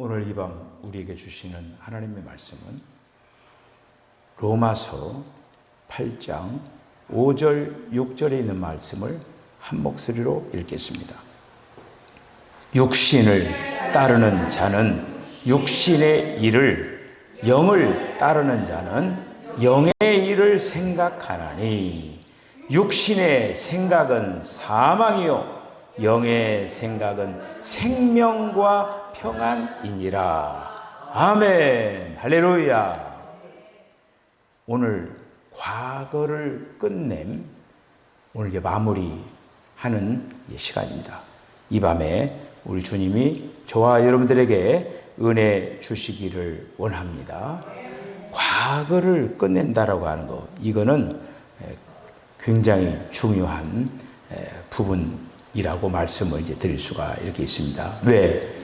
오늘 이 밤 우리에게 주시는 하나님의 말씀은 로마서 8장 5절, 6절에 있는 말씀을 한 목소리로 읽겠습니다. 육신을 따르는 자는 육신의 일을, 영을 따르는 자는 영의 일을 생각하나니 육신의 생각은 사망이요 영의 생각은 생명과 평안이니라. 아멘. 할렐루야. 오늘 과거를 끝냄, 오늘 이제 마무리하는 시간입니다. 이 밤에 우리 주님이 저와 여러분들에게 은혜 주시기를 원합니다. 과거를 끝낸다라고 하는 것, 이거는 굉장히 중요한 부분이라고 말씀을 이제 드릴 수가 이렇게 있습니다. 왜?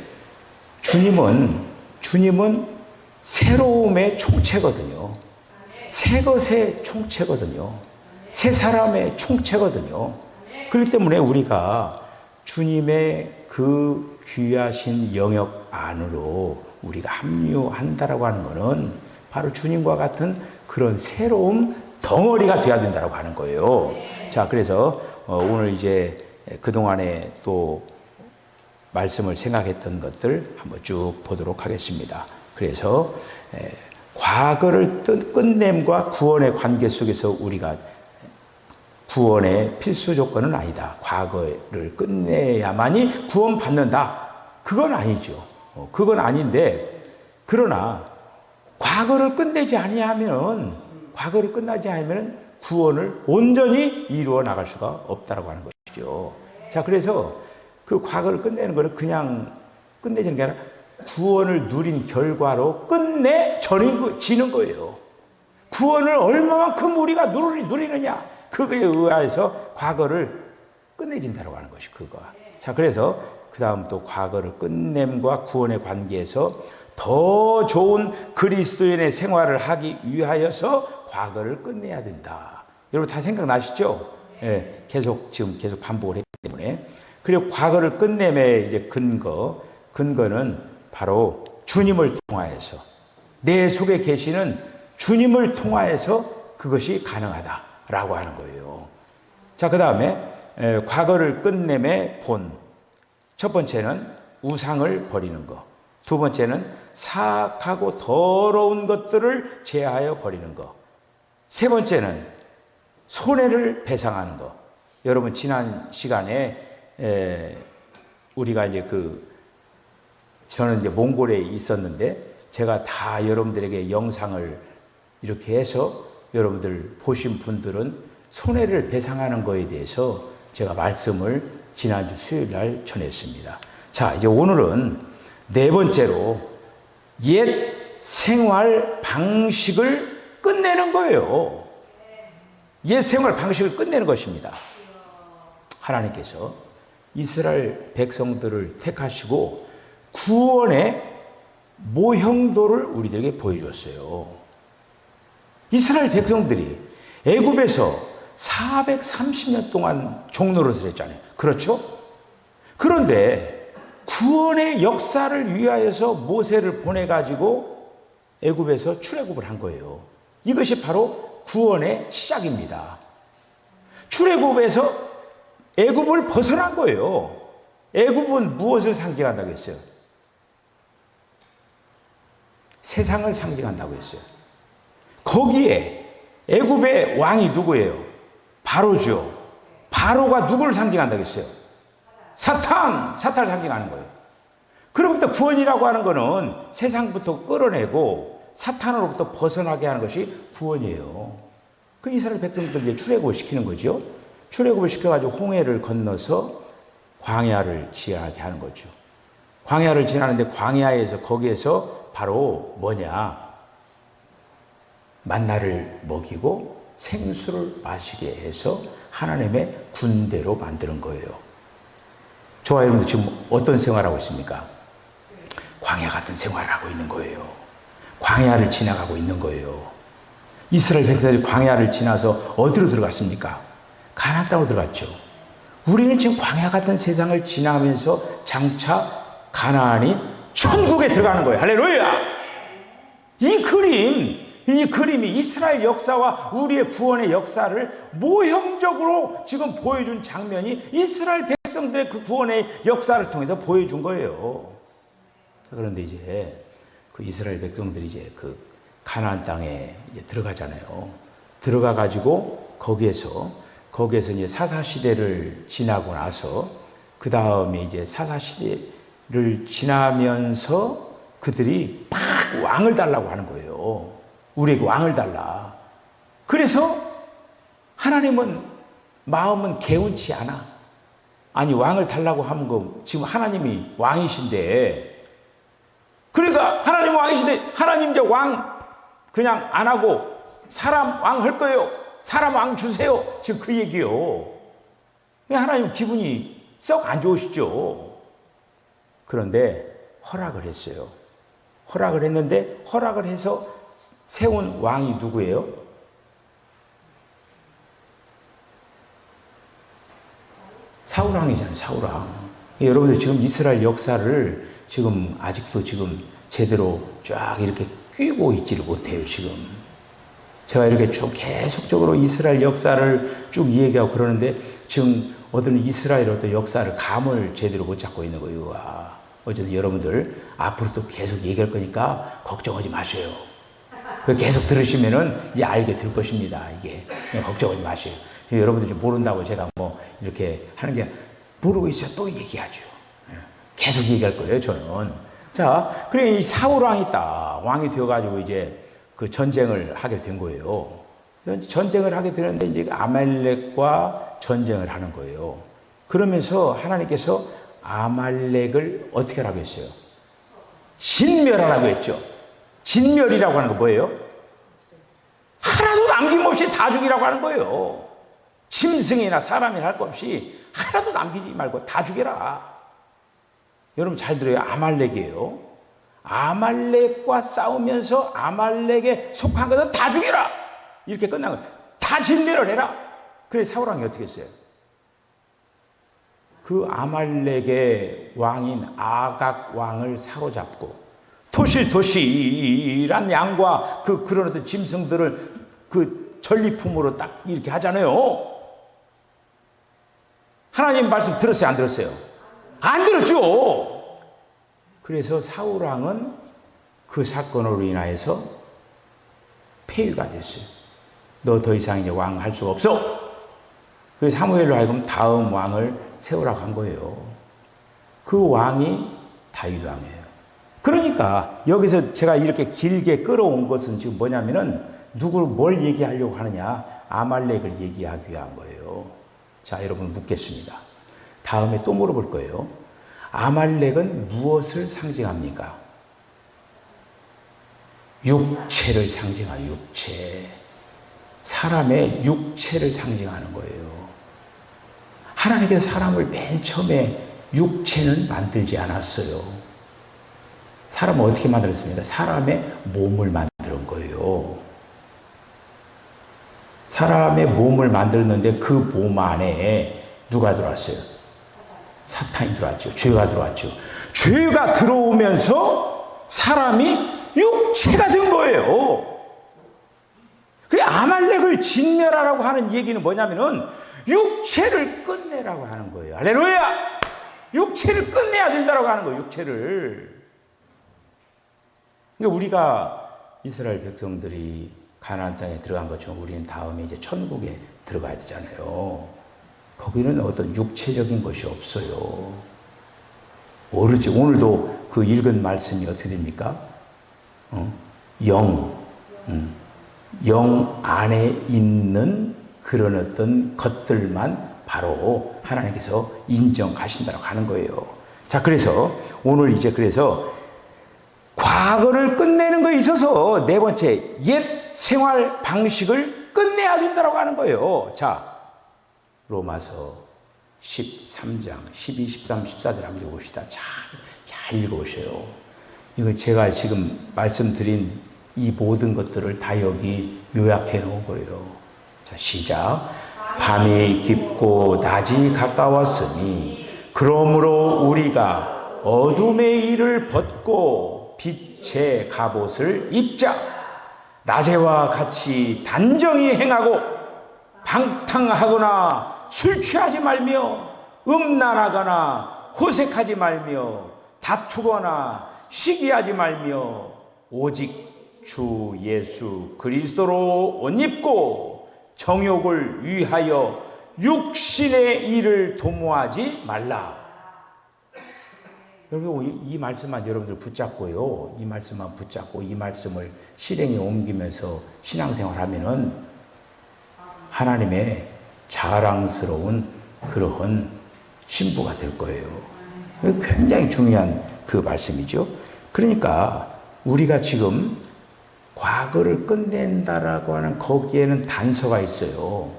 주님은 새로움의 총체거든요. 새 것의 총체거든요. 새 사람의 총체거든요. 그렇기 때문에 우리가 주님의 그 귀하신 영역 안으로 우리가 합류한다라고 하는 것은 바로 주님과 같은 그런 새로운 덩어리가 되어야 된다고 하는 거예요. 자, 그래서 오늘 이제 그동안에 또 말씀을 생각했던 것들 한번 쭉 보도록 하겠습니다. 그래서 과거를 끝냄과 구원의 관계 속에서 우리가 구원의 필수 조건은 아니다. 과거를 끝내야만이 구원받는다. 그건 아니죠. 그건 아닌데, 그러나 과거를 끝내지 아니하면, 과거를 끝나지 않으면 구원을 온전히 이루어 나갈 수가 없다라고 하는 것이죠. 자, 그래서 그 과거를 끝내는 것은 그냥 끝내지는 게 아니라 구원을 누린 결과로 끝내지는 거예요. 구원을 얼마만큼 우리가 누리느냐, 그거에 의해서 과거를 끝내진다고 하는 것이 그거야. 자, 그래서 그 다음 또 과거를 끝냄과 구원의 관계에서 더 좋은 그리스도인의 생활을 하기 위하여서 과거를 끝내야 된다. 여러분 다 생각나시죠? 예, 지금 계속 반복을 했기 때문에. 그리고 과거를 끝냄의 이제 근거는 바로 주님을 통하여서, 내 속에 계시는 주님을 통하여서 그것이 가능하다라고 하는 거예요. 자, 그 다음에 과거를 끝냄의 본. 첫 번째는 우상을 버리는 것. 두 번째는 사악하고 더러운 것들을 제하여 버리는 것. 세 번째는 손해를 배상하는 것. 여러분 지난 시간에 우리가 이제 저는 이제 몽골에 있었는데 제가 다 여러분들에게 영상을 이렇게 해서 여러분들 보신 분들은 손해를 배상하는 거에 대해서 제가 말씀을 지난주 수요일 날 전했습니다. 자, 이제 오늘은 네 번째로 옛 생활 방식을 끝내는 거예요. 옛 생활 방식을 끝내는 것입니다. 하나님께서 이스라엘 백성들을 택하시고 구원의 모형도를 우리들에게 보여줬어요. 이스라엘 백성들이 애굽에서 430년 동안 종노릇을 했잖아요. 그렇죠? 그런데 구원의 역사를 위하여서 모세를 보내가지고 애굽에서 출애굽을 한 거예요. 이것이 바로 구원의 시작입니다. 출애굽에서 애굽을 벗어난 거예요. 애굽은 무엇을 상징한다고 했어요? 세상을 상징한다고 했어요. 거기에 애굽의 왕이 누구예요? 바로죠. 바로가 누구를 상징한다고 했어요? 사탄을 상징하는 거예요. 그로부터 구원이라고 하는 것은 세상부터 끌어내고 사탄으로부터 벗어나게 하는 것이 구원이에요. 그 이스라엘 백성들 이제 출애굽을 시키는 거죠. 출애굽을 시켜가지고 홍해를 건너서 광야를 지나게 하는 거죠. 광야를 지나는데 광야에서 거기에서 바로 뭐냐? 만나를 먹이고 생수를 마시게 해서 하나님의 군대로 만드는 거예요. 저와 여러분들 지금 어떤 생활하고 있습니까? 광야 같은 생활을 하고 있는 거예요. 광야를 지나가고 있는 거예요. 이스라엘 백성들이 광야를 지나서 어디로 들어갔습니까? 가나안 땅으로 들어갔죠. 우리는 지금 광야 같은 세상을 지나면서 장차 가나안인 천국에 들어가는 거예요. 할렐루야! 이 그림이 이스라엘 역사와 우리의 구원의 역사를 모형적으로 지금 보여준 장면이 이스라엘 백성들의 그 구원의 역사를 통해서 보여준 거예요. 그런데 이제 그 이스라엘 백성들이 이제 그 가나안 땅에 이제 들어가잖아요. 들어가 가지고 거기에서 이제 사사 시대를 지나고 나서 그 다음에 이제 사사 시대를 지나면서 그들이 막 왕을 달라고 하는 거예요. 우리에게 왕을 달라. 그래서 하나님은 마음은 개운치 않아. 아니 왕을 달라고 하는 거 지금 하나님이 왕이신데, 그러니까 하나님 왕이신데 하나님 이제 왕 그냥 안 하고 사람 왕 할 거예요. 사람 왕 주세요. 지금 그 얘기요. 하나님 기분이 썩 안 좋으시죠. 그런데 허락을 했어요. 허락을 했는데 허락을 해서 세운 왕이 누구예요? 사울 왕이잖아요. 사울 왕. 여러분들 지금 이스라엘 역사를 지금 아직도 지금 제대로 쫙 이렇게 끼고 있지를 못해요. 지금 제가 이렇게 쭉 계속적으로 이스라엘 역사를 쭉 얘기하고 그러는데 지금 어떤 이스라엘 어떤 역사를 감을 제대로 못 잡고 있는 거예요. 어쨌든 여러분들 앞으로 또 계속 얘기할 거니까 걱정하지 마세요. 계속 들으시면은 이제 알게 될 것입니다. 이게 걱정하지 마세요. 여러분들이 모른다고 제가 뭐 이렇게 하는 게 모르고 있어요. 또 얘기하죠. 계속 얘기할 거예요. 저는. 자, 그래 이 사울 왕이 딱 왕이 되어가지고 이제 그 전쟁을 하게 된 거예요. 전쟁을 하게 되는데 이제 아말렉과 전쟁을 하는 거예요. 그러면서 하나님께서 아말렉을 어떻게 하라고 했어요? 진멸하라고 했죠. 진멸이라고 하는 거 뭐예요? 하나도 남김없이 다 죽이라고 하는 거예요. 짐승이나 사람이나 할 것 없이 하나도 남기지 말고 다 죽여라. 여러분 잘 들어요. 아말렉이에요. 아말렉과 싸우면서 아말렉에 속한 것은 다 죽여라. 이렇게 끝난 거예요. 다 진멸을 해라. 그래서 사울 왕이 어떻게 했어요? 그 아말렉의 왕인 아각 왕을 사로잡고 토실토실한 양과 그런 어떤 짐승들을 그 전리품으로 딱 이렇게 하잖아요. 하나님 말씀 들었어요? 안 들었어요? 안 들었죠. 그래서 사울 왕은 그 사건으로 인하여서 폐위가 됐어요. 너 더 이상 이제 왕 할 수가 없어. 그래서 사무엘로 하여금 다음 왕을 세우라고 한 거예요. 그 왕이 다윗 왕이에요. 그러니까 여기서 제가 이렇게 길게 끌어온 것은 지금 뭐냐면은 누구를 뭘 얘기하려고 하느냐? 아말렉을 얘기하기 위한 거예요. 자, 여러분 묻겠습니다. 다음에 또 물어볼 거예요. 아말렉은 무엇을 상징합니까? 육체를 상징하는 육체. 사람의 육체를 상징하는 거예요. 하나님께서 사람을 맨 처음에 육체는 만들지 않았어요. 사람을 어떻게 만들었습니까? 사람의 몸을 만드는 거예요. 사람의 몸을 만들었는데 그 몸 안에 누가 들어왔어요? 사탄이 들어왔죠. 죄가 들어왔죠. 죄가 들어오면서 사람이 육체가 된 거예요. 그 아말렉을 진멸하라고 하는 얘기는 뭐냐면은 육체를 끝내라고 하는 거예요. 할렐루야! 육체를 끝내야 된다고 하는 거예요. 육체를. 그러니까 우리가 이스라엘 백성들이 가나안 땅에 들어간 것처럼 우리는 다음에 이제 천국에 들어가야 되잖아요. 거기는 어떤 육체적인 것이 없어요. 모르지. 오늘도 그 읽은 말씀이 어떻게 됩니까? 영 안에 있는 그런 어떤 것들만 바로 하나님께서 인정하신다고 하는 거예요. 자, 그래서 오늘 이제 그래서 과거를 끝내는 거에 있어서 네 번째, 옛 생활 방식을 끝내야 된다고 하는 거예요. 자, 로마서 13장, 12, 13, 14절 한번 읽어봅시다. 잘 읽어보세요. 이거 제가 지금 말씀드린 이 모든 것들을 다 여기 요약해 놓은 거예요. 자, 시작. 밤이 깊고 낮이 가까웠으니 그러므로 우리가 어둠의 일을 벗고 빛의 갑옷을 입자. 낮에와 같이 단정히 행하고 방탕하거나 술 취하지 말며 음란하거나 호색하지 말며 다투거나 시기하지 말며 오직 주 예수 그리스도로 옷 입고 정욕을 위하여 육신의 일을 도모하지 말라. 여러분, 이 말씀만 여러분들 붙잡고요. 이 말씀만 붙잡고 이 말씀을 실행에 옮기면서 신앙생활 하면은 하나님의 자랑스러운 그러한 신부가 될 거예요. 굉장히 중요한 그 말씀이죠. 그러니까 우리가 지금 과거를 끝낸다라고 하는 거기에는 단서가 있어요.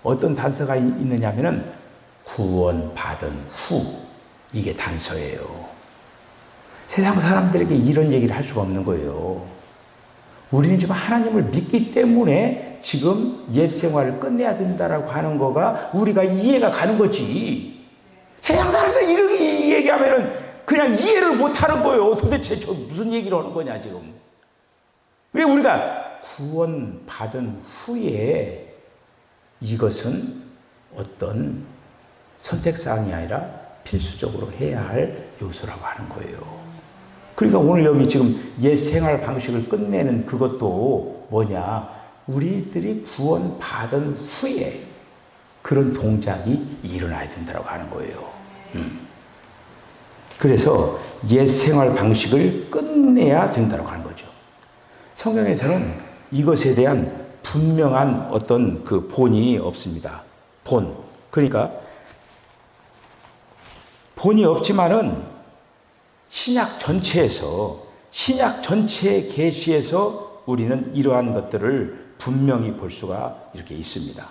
어떤 단서가 있느냐 하면은 구원받은 후, 이게 단서예요. 세상 사람들에게 이런 얘기를 할 수가 없는 거예요. 우리는 지금 하나님을 믿기 때문에 지금 옛 생활을 끝내야 된다라고 하는 거가 우리가 이해가 가는 거지. 세상 사람들이 이렇게 얘기하면은 그냥 이해를 못 하는 거예요. 도대체 저 무슨 얘기를 하는 거냐, 지금. 왜 우리가 구원받은 후에 이것은 어떤 선택사항이 아니라 필수적으로 해야 할 요소라고 하는 거예요. 그러니까 오늘 여기 지금 옛 생활 방식을 끝내는 그것도 뭐냐? 우리들이 구원받은 후에 그런 동작이 일어나야 된다고 하는 거예요. 그래서 옛 생활 방식을 끝내야 된다고 하는 거죠. 성경에서는 이것에 대한 분명한 어떤 그 본이 없습니다. 본. 그러니까 본이 없지만은 신약 전체의 계시에서 우리는 이러한 것들을 분명히 볼 수가 이렇게 있습니다.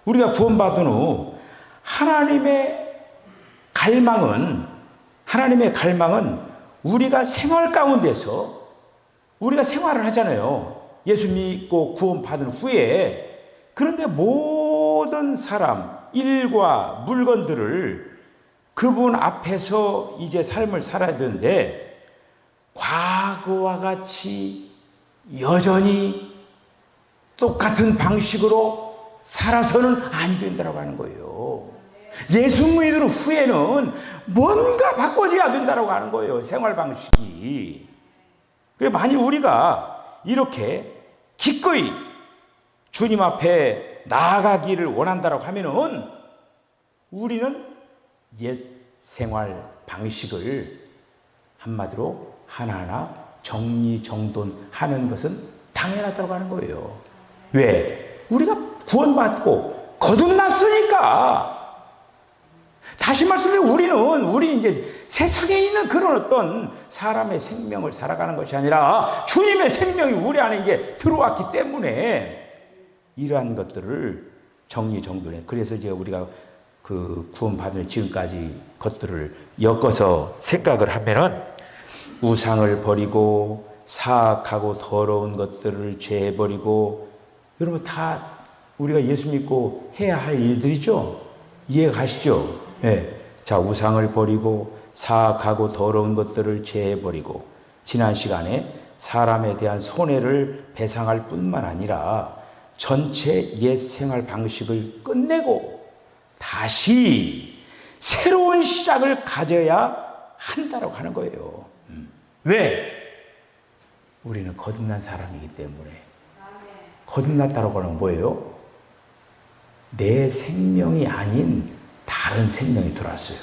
우리가 구원받은 후 하나님의 갈망은 우리가 생활 가운데서 우리가 생활을 하잖아요. 예수 믿고 구원받은 후에. 그런데 모든 사람, 일과 물건들을 그분 앞에서 이제 삶을 살아야 되는데 과거와 같이 여전히 똑같은 방식으로 살아서는 안 된다고 하는 거예요. 예수 믿은 후에는 뭔가 바꿔줘야 된다고 하는 거예요. 생활 방식이. 만일 우리가 이렇게 기꺼이 주님 앞에 나아가기를 원한다고 하면은 우리는 옛 생활 방식을 한마디로 하나하나 정리정돈하는 것은 당연하다고 하는 거예요. 왜? 우리가 구원받고 거듭났으니까. 다시 말씀해 우리 이제 세상에 있는 그런 어떤 사람의 생명을 살아가는 것이 아니라 주님의 생명이 우리 안에 이제 들어왔기 때문에 이러한 것들을 정리정돈해. 그래서 이제 우리가 그 구원받은 지금까지 것들을 엮어서 생각을 하면은 우상을 버리고 사악하고 더러운 것들을 제해버리고, 여러분 다 우리가 예수 믿고 해야 할 일들이죠. 이해가 가시죠? 네. 자, 우상을 버리고 사악하고 더러운 것들을 제해버리고, 지난 시간에 사람에 대한 손해를 배상할 뿐만 아니라 전체 옛 생활 방식을 끝내고 다시 새로운 시작을 가져야 한다고 하는 거예요. 왜? 우리는 거듭난 사람이기 때문에. 거듭났다고 하는 건 뭐예요? 내 생명이 아닌 다른 생명이 들어왔어요.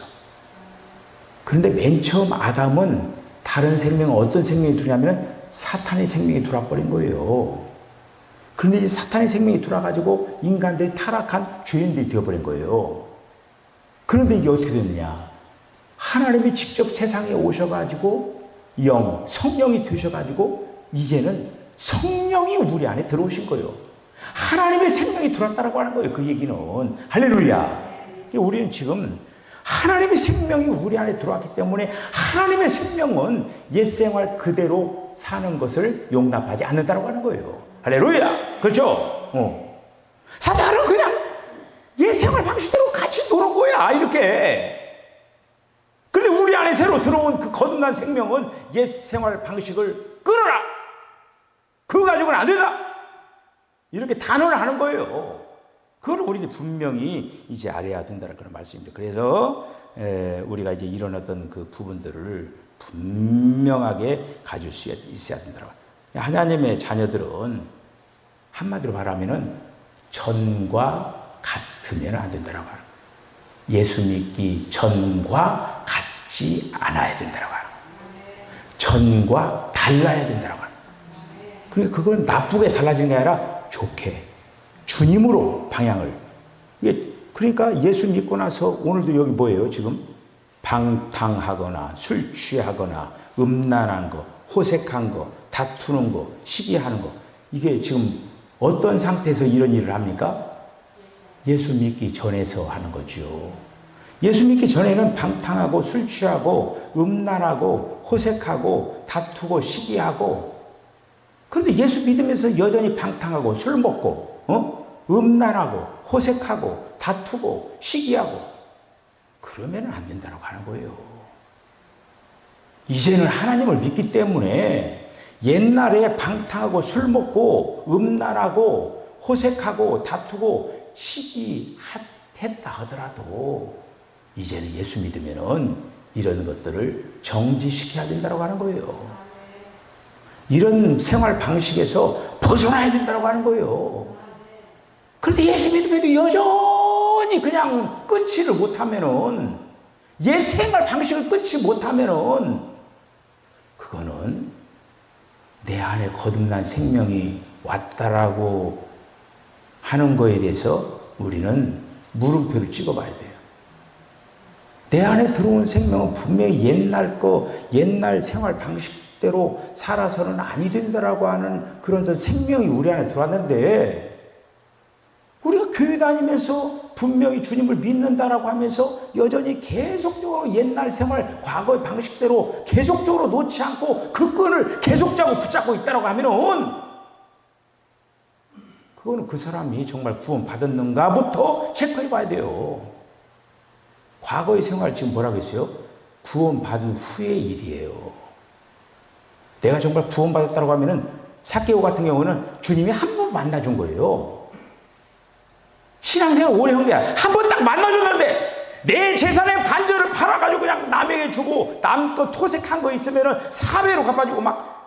그런데 맨 처음 아담은 다른 생명, 어떤 생명이 들어오냐면 사탄의 생명이 들어와 버린 거예요. 그런데 이제 사탄의 생명이 들어와가지고 인간들이 타락한 죄인들이 되어버린 거예요. 그런데 이게 어떻게 됐느냐? 하나님이 직접 세상에 오셔가지고 성령이 되셔가지고 이제는 성령이 우리 안에 들어오신 거예요. 하나님의 생명이 들어왔다고 하는 거예요. 그 얘기는. 할렐루야. 우리는 지금 하나님의 생명이 우리 안에 들어왔기 때문에 하나님의 생명은 옛 생활 그대로 사는 것을 용납하지 않는다고 하는 거예요. 할렐루야. 그렇죠? 사탄은 그냥 옛 생활 방식대로 같이 노는 거야. 이렇게. 그런데 우리 안에 새로 들어온 그 거듭난 생명은 옛 생활 방식을 끊어라. 그거 가지고는 안 된다. 이렇게 단언을 하는 거예요. 그걸 우리는 분명히 이제 알아야 된다는 그런 말씀입니다. 그래서 우리가 이제 이런 어떤 그 부분들을 분명하게 가질 수 있어야 된다고. 하나님의 자녀들은 한마디로 말하면은 전과 같으면 안 된다고 하는. 예수 믿기 전과 같지 않아야 된다고 하는. 전과 달라야 된다고 하는. 그러니까 그건 나쁘게 달라지는 게 아니라 좋게 주님으로 방향을. 그러니까 예수 믿고 나서 오늘도 여기 뭐예요? 지금 방탕하거나 술 취하거나 음란한 거, 호색한 거, 다투는 거, 시기하는 거, 이게 지금 어떤 상태에서 이런 일을 합니까? 예수 믿기 전에서 하는 거죠. 예수 믿기 전에는 방탕하고 술 취하고 음란하고 호색하고 다투고 시기하고, 그런데 예수 믿으면서 여전히 방탕하고 술 먹고 음란하고 호색하고 다투고 시기하고, 그러면 안 된다고 하는 거예요. 이제는 하나님을 믿기 때문에 옛날에 방탕하고 술 먹고 음란하고 호색하고 다투고 시기했다 하더라도 이제는 예수 믿으면은 이런 것들을 정지시켜야 된다고 하는 거예요. 이런 생활 방식에서 벗어나야 된다고 하는 거예요. 그런데 예수 믿음에도 여전히 그냥 끊지를 못하면은, 옛 생활 방식을 끊지 못하면은, 그거는 내 안에 거듭난 생명이 왔다라고 하는 거에 대해서 우리는 물음표를 찍어봐야 돼요. 내 안에 들어온 생명은 분명히 옛날 생활 방식대로 살아서는 아니 된다라고 하는 그런 생명이 우리 안에 들어왔는데, 우리가 교회 다니면서 분명히 주님을 믿는다라고 하면서 여전히 계속적으로 옛날 생활, 과거의 방식대로 계속적으로 놓지 않고 그 끈을 계속 붙잡고 있다라고 하면은, 그거는 그 사람이 정말 구원 받았는가부터 체크해 봐야 돼요. 과거의 생활 지금 뭐라고 했어요? 구원 받은 후의 일이에요. 내가 정말 구원 받았다고 하면은, 삭개오 같은 경우는 주님이 한 번 만나준 거예요. 신앙생활 오래 한 거야. 한 번 딱 만나줬는데 내 재산의 반절을 팔아가지고 그냥 남에게 주고 남 거 토색한 거 있으면은 4배로 갚아주고 막,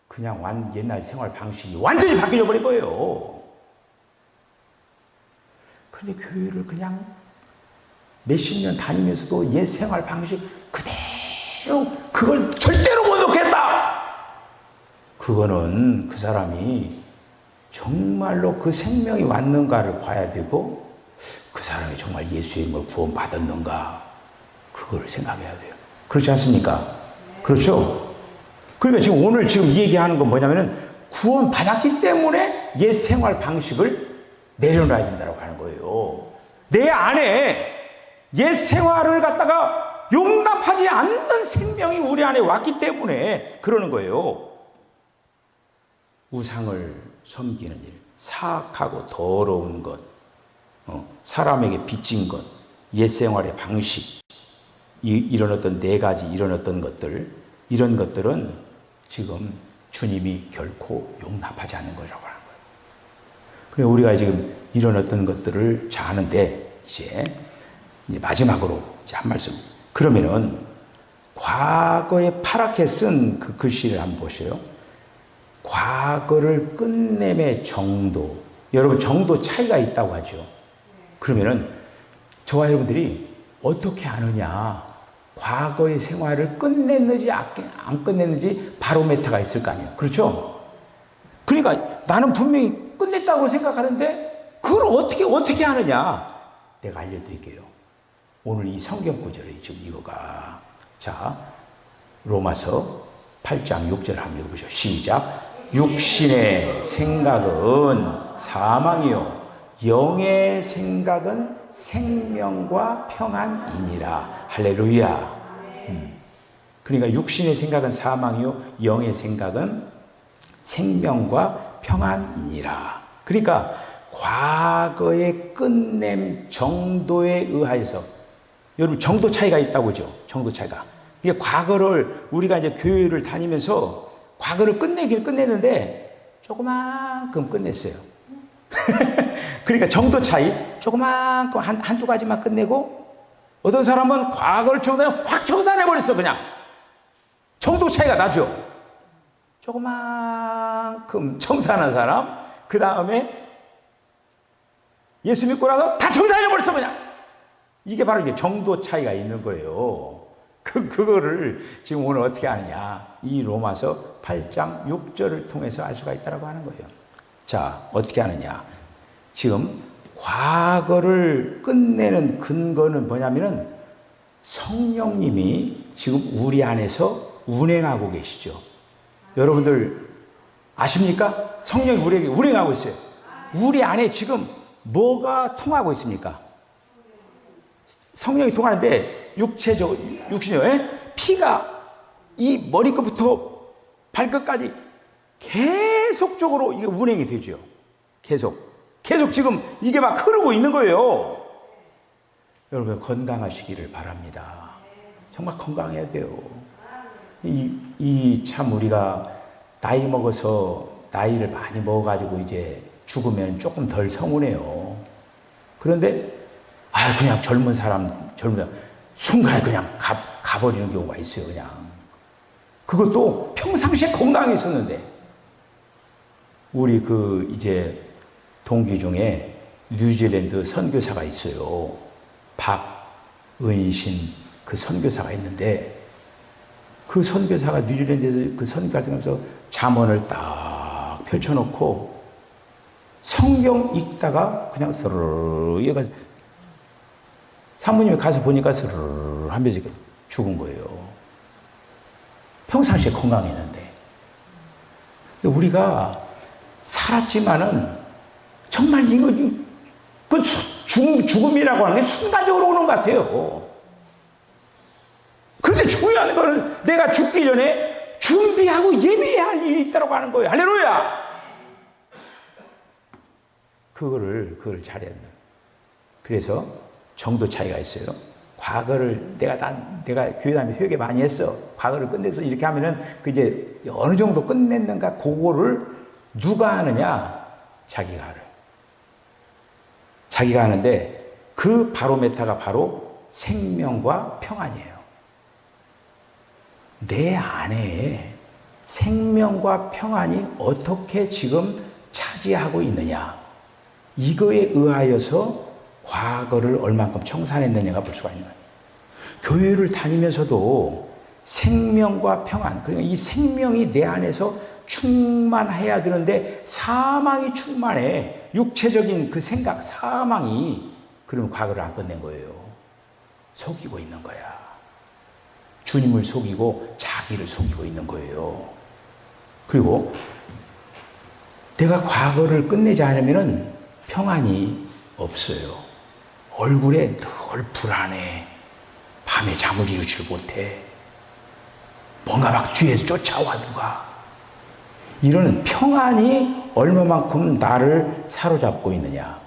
그냥 옛날 생활 방식이 완전히 바뀌어 버린 거예요. 그런데 교회를 그냥 몇십 년 다니면서도 옛 생활 방식 그대로, 그걸 절대로 못 놓겠다. 그거는 그 사람이 정말로 그 생명이 왔는가를 봐야 되고, 그 사람이 정말 예수의 이름으로 구원 받았는가, 그거를 생각해야 돼요. 그렇지 않습니까? 그렇죠? 그러니까 지금 오늘 얘기하는 건 뭐냐면은, 구원 받았기 때문에 옛 생활 방식을 내려놔야 된다고 하는 거예요. 내 안에 옛 생활을 갖다가 용납하지 않는 생명이 우리 안에 왔기 때문에 그러는 거예요. 우상을 섬기는 일, 사악하고 더러운 것, 사람에게 빚진 것, 옛 생활의 방식, 이런 어떤 네 가지, 이런 어떤 것들, 이런 것들은 지금 주님이 결코 용납하지 않는 거라고 하는 거예요. 그래서 우리가 지금 이런 어떤 것들을 하는데, 이제 마지막으로 이제 한 말씀. 그러면은 과거에 파랗게 쓴 그 글씨를 한번 보세요. 과거를 끝냄의 정도. 여러분, 정도 차이가 있다고 하죠. 그러면은 저와 여러분들이 어떻게 아느냐, 과거의 생활을 끝냈는지 안 끝냈는지 바로메타가 있을 거 아니에요. 그렇죠? 그러니까 나는 분명히 끝냈다고 생각하는데 그걸 어떻게 하느냐, 내가 알려드릴게요. 오늘 이 성경 구절이 지금 이거가, 자, 로마서 8장 6절 한번 읽어보시죠. 시작. 육신의 생각은 사망이요 영의 생각은 생명과 평안이니라. 할렐루야. 그러니까 육신의 생각은 사망이요 영의 생각은 생명과 평안이니라. 그러니까 과거의 끝냄 정도에 의하여서 여러분, 정도 차이가 있다고 그죠? 정도 차이가. 이게 과거를, 우리가 이제 교회를 다니면서 과거를 끝내긴 끝내는데 조그만큼 끝냈어요. 그러니까 정도 차이, 조그만큼 한두 가지만 끝내고, 어떤 사람은 과거를 청산해, 확 청산해버렸어, 그냥. 정도 차이가 나죠? 조그만큼 청산한 사람, 그 다음에 예수 믿고 나서 다 청산해버렸어, 그냥. 이게 바로 이게 정도 차이가 있는 거예요. 그거를 지금 오늘 어떻게 하느냐. 이 로마서 8장 6절을 통해서 알 수가 있다고 하는 거예요. 자, 어떻게 하느냐. 지금 과거를 끝내는 근거는 뭐냐면은 성령님이 지금 우리 안에서 운행하고 계시죠. 여러분들 아십니까? 성령이 우리에게 운행하고 있어요. 우리 안에 지금 뭐가 통하고 있습니까? 성령이 통하는데 육신이요. 피가 이 머리끝부터 발끝까지 계속적으로 이게 운행이 되죠. 계속 지금 이게 막 흐르고 있는 거예요. 여러분 건강하시기를 바랍니다. 정말 건강해야 돼요. 이 참 우리가 나이 먹어서 나이를 많이 먹어가지고 이제 죽으면 조금 덜 서운해요. 그런데 그냥 젊은 사람 순간에 그냥 가버리는 경우가 있어요. 그냥 그것도 평상시에 건강히 있었는데. 우리 이제 동기 중에 뉴질랜드 선교사가 있어요. 박은신 그 선교사가 있는데, 그 선교사가 뉴질랜드에서 그 선교하면서 잠언을 딱 펼쳐놓고 성경 읽다가 그냥 스르르 얘가 사모님이 가서 보니까 스르르 하면서 죽은 거예요. 평상시에 건강했는데. 우리가 살았지만은 정말 죽음이라고 하는 게 순간적으로 오는 것 같아요. 그런데 중요한 거는 내가 죽기 전에 준비하고 예비해야 할 일이 있다고 하는 거예요. 할렐루야! 그거를 잘해야 된다. 그래서 정도 차이가 있어요. 과거를 내가 교회 다니면서 회개 많이 했어. 과거를 끝내서 이렇게 하면은 이제 어느 정도 끝냈는가, 그거를 누가 하느냐? 자기가 알아요. 자기가 하는데 그 바로메타가 바로 생명과 평안이에요. 내 안에 생명과 평안이 어떻게 지금 차지하고 있느냐, 이거에 의하여서 과거를 얼만큼 청산했느냐가 볼 수가 있는 거예요. 교회를 다니면서도 생명과 평안, 그러니까 이 생명이 내 안에서 충만해야 되는데 사망이 충만해. 육체적인 그 생각, 사망이, 그러면 과거를 안 끝낸 거예요. 속이고 있는 거야. 주님을 속이고 자기를 속이고 있는 거예요. 그리고 내가 과거를 끝내지 않으면 평안이 없어요. 얼굴에 늘 불안해. 밤에 잠을 이루지를 못해. 뭔가 막 뒤에서 쫓아와 누가. 이런 평안이 얼마만큼 나를 사로잡고 있느냐.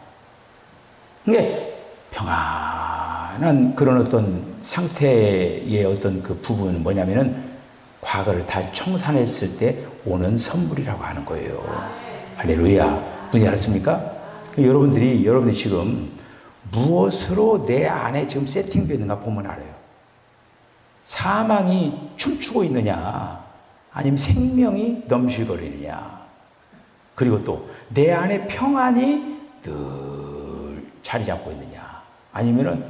근데 평안한 그런 어떤 상태의 어떤 그 부분은 뭐냐면은 과거를 다 청산했을 때 오는 선물이라고 하는 거예요. 할렐루야. 무슨 알았습니까? 여러분들이 지금 무엇으로 내 안에 지금 세팅되어 있는가 보면 알아요. 사망이 춤추고 있느냐, 아니면 생명이 넘실거리느냐, 그리고 또 내 안에 평안이 늘 자리 잡고 있느냐, 아니면은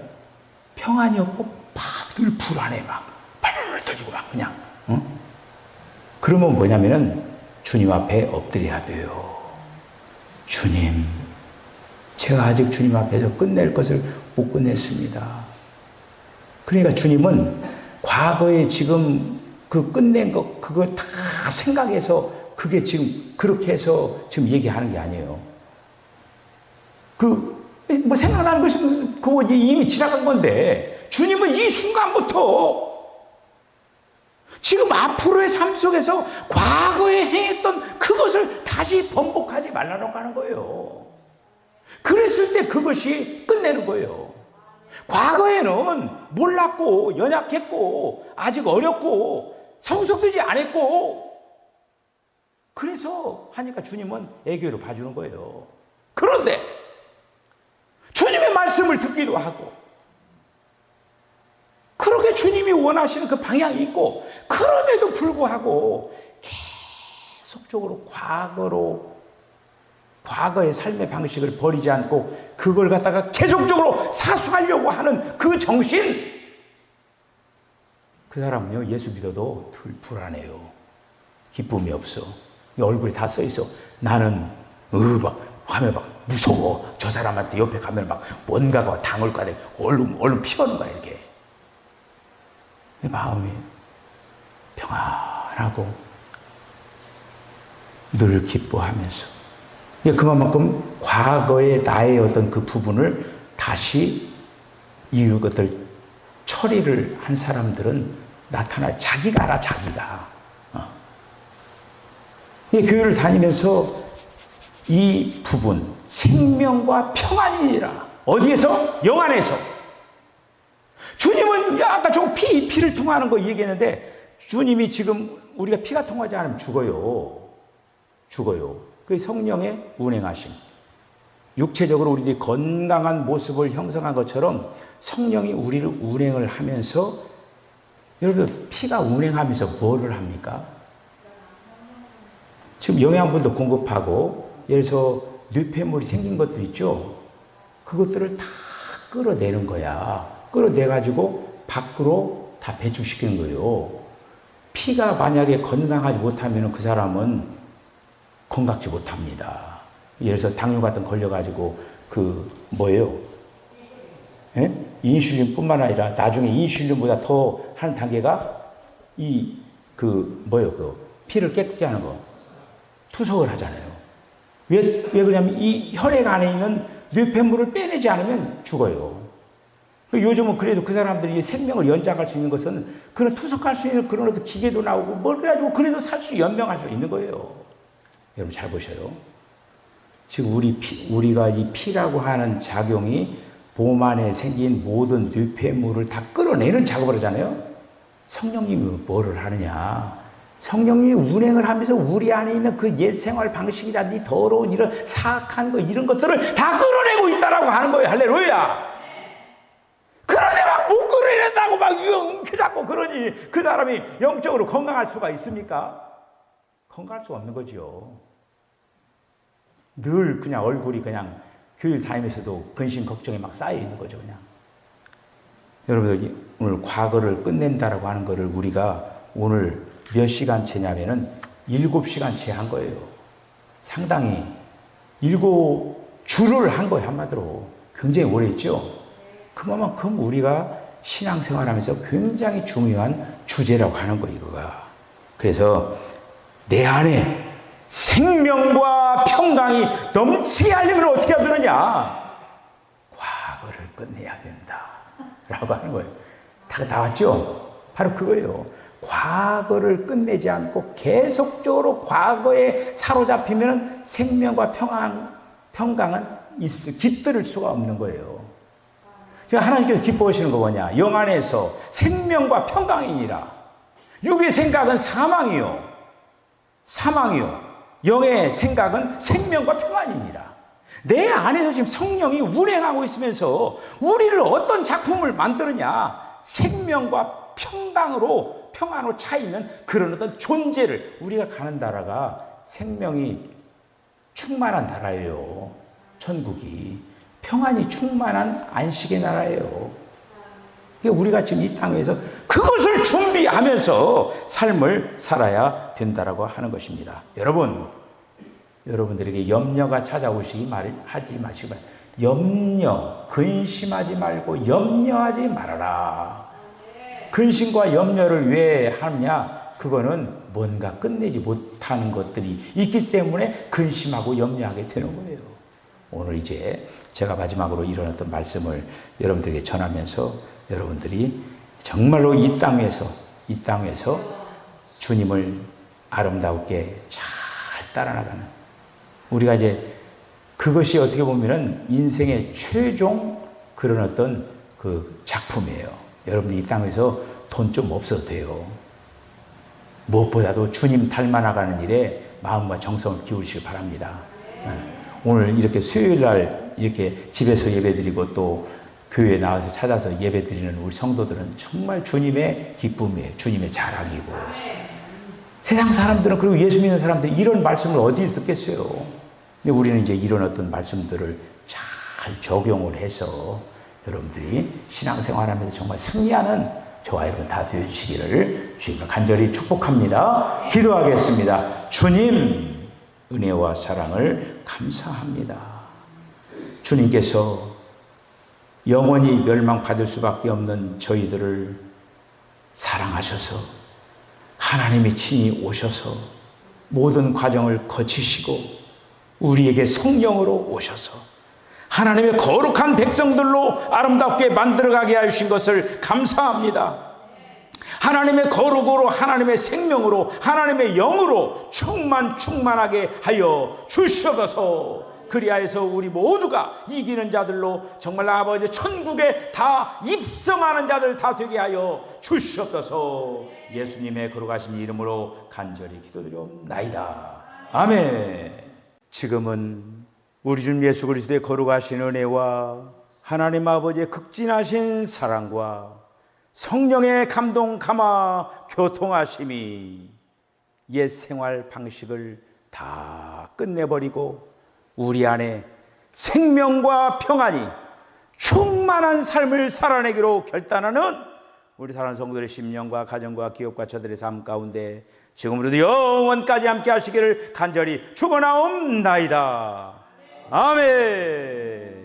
평안이 없고 막 늘 불안해, 막 발발 떨리고 막 그냥, 응? 그러면 뭐냐면은 주님 앞에 엎드려야 돼요. 주님, 제가 아직 주님 앞에서 끝낼 것을 못 끝냈습니다. 그러니까 주님은 과거에 지금 그 끝낸 것, 그걸 다 생각해서 그게 지금 그렇게 해서 지금 얘기하는 게 아니에요. 뭐 생각나는 것이 그거 이미 지나간 건데, 주님은 이 순간부터 지금 앞으로의 삶 속에서 과거에 행했던 그것을 다시 번복하지 말라고 하는 거예요. 그랬을 때 그것이 끝내는 거예요. 과거에는 몰랐고 연약했고 아직 어렸고 성숙되지 않았고 그래서 하니까 주님은 애교를 봐주는 거예요. 그런데 주님의 말씀을 듣기도 하고 그렇게 주님이 원하시는 그 방향이 있고 그럼에도 불구하고 계속적으로 과거의 삶의 방식을 버리지 않고 그걸 갖다가 계속적으로 사수하려고 하는 그 정신, 그 사람은요 예수 믿어도 덜 불안해요. 기쁨이 없어. 얼굴에 다 써 있어. 나는 막 하면 막 무서워. 저 사람한테 옆에 가면 막 뭔가가 당할 거야. 얼른 피하는 거야 이렇게. 마음이 평안하고 늘 기뻐하면서 그만큼 과거의 나의 어떤 그 부분을 다시 이것들 처리를 한 사람들은 나타날 자기가 알아 자기가. 교회를 다니면서 이 부분 생명과 평안이니라. 어디에서? 영 안에서. 주님은 아까 저 피를 통하는 거 얘기했는데 주님이 지금 우리가 피가 통하지 않으면 죽어요. 그 성령의 운행하심. 육체적으로 우리들이 건강한 모습을 형성한 것처럼 성령이 우리를 운행을 하면서 여러분 피가 운행하면서 뭐를 합니까? 지금 영양분도 공급하고 예를 들어서 뇌폐물이 생긴 것들 있죠. 그것들을 다 끌어내는 거야. 끌어내가지고 밖으로 다 배출시키는 거예요. 피가 만약에 건강하지 못하면 그 사람은 건강지 못합니다. 예를 들어서 당뇨 같은 거 걸려가지고 예? 인슐린뿐만 아니라 나중에 인슐린보다 더 하는 단계가 피를 깨끗게 하는 거. 투석을 하잖아요. 왜 그러냐면 이 혈액 안에 있는 뇌폐물을 빼내지 않으면 죽어요. 요즘은 그래도 그 사람들이 생명을 연장할 수 있는 것은 그런 투석할 수 있는 그런 어떤 기계도 나오고 뭘 그래가지고 그래도 연명할 수 있는 거예요. 여러분 잘 보셔요. 지금 우리가 이 피라고 하는 작용이 몸 안에 생긴 모든 뇌폐물을 다 끌어내는 작업을 하잖아요. 성령님이 뭐를 하느냐? 성령님이 운행을 하면서 우리 안에 있는 그 옛 생활 방식이라든지 더러운 이런 사악한 거 이런 것들을 다 끌어내고 있다라고 하는 거예요. 할렐루야. 그런데 막 못 끌어낸다고 막 움켜잡고 그러니 그 사람이 영적으로 건강할 수가 있습니까? 건강할 수가 없는 거죠. 늘 그냥 얼굴이 그냥 교일 다니면서도 근심 걱정에 막 쌓여 있는 거죠. 그냥. 여러분들 오늘 과거를 끝낸다라고 하는 거를 우리가 오늘 몇 시간째냐면은 7시간째 한 거예요. 상당히 7주를 한 거예요. 한마디로. 굉장히 오래 했죠. 그만큼 우리가 신앙생활하면서 굉장히 중요한 주제라고 하는 거예요. 이거가. 그래서 내 안에 생명과 평강이 넘치게 하려면 어떻게 해야 되느냐? 과거를 끝내야 된다. 라고 하는 거예요. 다 나왔죠? 바로 그거예요. 과거를 끝내지 않고 계속적으로 과거에 사로잡히면 생명과 평강은 깃들을 수가 없는 거예요. 지금 하나님께서 기뻐하시는 거 뭐냐? 영 안에서 생명과 평강이니라. 육의 생각은 사망이요. 영의 생각은 생명과 평안이니라. 내 안에서 지금 성령이 운행하고 있으면서 우리를 어떤 작품을 만드느냐? 생명과 평안으로 차 있는 그런 어떤 존재를 우리가 가는 나라가 생명이 충만한 나라예요. 천국이 평안이 충만한 안식의 나라예요. 우리가 지금 이 땅에서 그것을 준비하면서 삶을 살아야 된다라고 하는 것입니다. 여러분들에게 염려가 찾아오시기 하지 마시고 근심하지 말고 염려하지 말아라. 근심과 염려를 왜 하느냐? 그거는 뭔가 끝내지 못하는 것들이 있기 때문에 근심하고 염려하게 되는 거예요. 오늘 이제 제가 마지막으로 이런 어떤 말씀을 여러분들에게 전하면서 여러분들이 정말로 이 땅에서 주님을 아름답게 잘 따라나가는 우리가 이제 그것이 어떻게 보면은 인생의 최종 그런 어떤 그 작품이에요. 여러분들 이 땅에서 돈 좀 없어도 돼요. 무엇보다도 주님 닮아나가는 일에 마음과 정성을 기울이시기 바랍니다. 오늘 이렇게 수요일 날 이렇게 집에서 예배드리고 또 교회에 나와서 찾아서 예배드리는 우리 성도들은 정말 주님의 기쁨이에요. 주님의 자랑이고. 세상 사람들은, 그리고 예수 믿는 사람들이 이런 말씀을 어디에 듣겠어요. 근데 우리는 이제 이런 어떤 말씀들을 잘 적용을 해서 여러분들이 신앙생활하면서 정말 승리하는 저와 여러분 다 되어주시기를 주님을 간절히 축복합니다. 기도하겠습니다. 주님, 은혜와 사랑을 감사합니다. 주님께서 영원히 멸망받을 수밖에 없는 저희들을 사랑하셔서 하나님이 친히 오셔서 모든 과정을 거치시고 우리에게 성령으로 오셔서 하나님의 거룩한 백성들로 아름답게 만들어가게 하신 것을 감사합니다. 하나님의 거룩으로, 하나님의 생명으로, 하나님의 영으로 충만하게 하여 주시옵소서. 그리하여서 우리 모두가 이기는 자들로 정말 아버지 천국에 다 입성하는 자들 다 되게 하여 주시옵소서. 예수님의 거룩하신 이름으로 간절히 기도드리옵나이다. 아멘. 지금은 우리 주 예수 그리스도의 거룩하신 은혜와 하나님 아버지의 극진하신 사랑과 성령의 감동 감화 교통하심이 옛 생활 방식을 다 끝내버리고 우리 안에 생명과 평안이 충만한 삶을 살아내기로 결단하는 우리 사랑하는 성도들의 심령과 가정과 기업과 저들의 삶 가운데 지금으로도 영원까지 함께 하시기를 간절히 축원하옵나이다. 아멘.